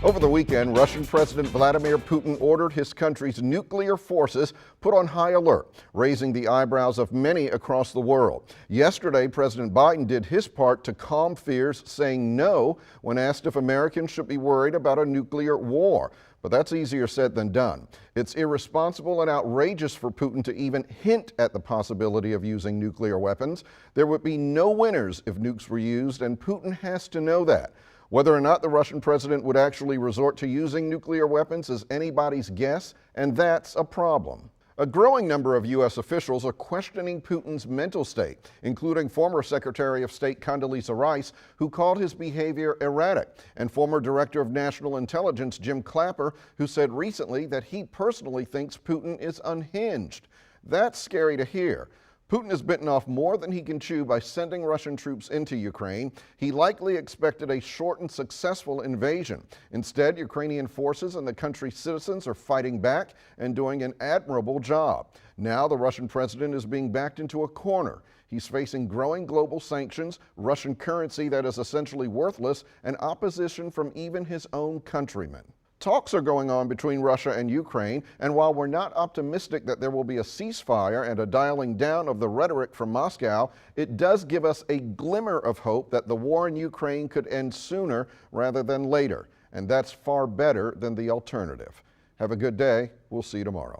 Over the weekend, Russian President Vladimir Putin ordered his country's nuclear forces put on high alert, raising the eyebrows of many across the world. Yesterday, President Biden did his part to calm fears, saying no when asked if Americans should be worried about a nuclear war. But that's easier said than done. It's irresponsible and outrageous for Putin to even hint at the possibility of using nuclear weapons. There would be no winners if nukes were used, and Putin has to know that. Whether or not the Russian president would actually resort to using nuclear weapons is anybody's guess, and that's a problem. A growing number of U.S. officials are questioning Putin's mental state, including former Secretary of State Condoleezza Rice, who called his behavior erratic, and former Director of National Intelligence Jim Clapper, who said recently that he personally thinks Putin is unhinged. That's scary to hear. Putin has bitten off more than he can chew by sending Russian troops into Ukraine. He likely expected a short and successful invasion. Instead, Ukrainian forces and the country's citizens are fighting back and doing an admirable job. Now the Russian president is being backed into a corner. He's facing growing global sanctions, Russian currency that is essentially worthless, and opposition from even his own countrymen. Talks are going on between Russia and Ukraine, and while we're not optimistic that there will be a ceasefire and a dialing down of the rhetoric from Moscow, it does give us a glimmer of hope that the war in Ukraine could end sooner rather than later, and that's far better than the alternative. Have a good day. We'll see you tomorrow.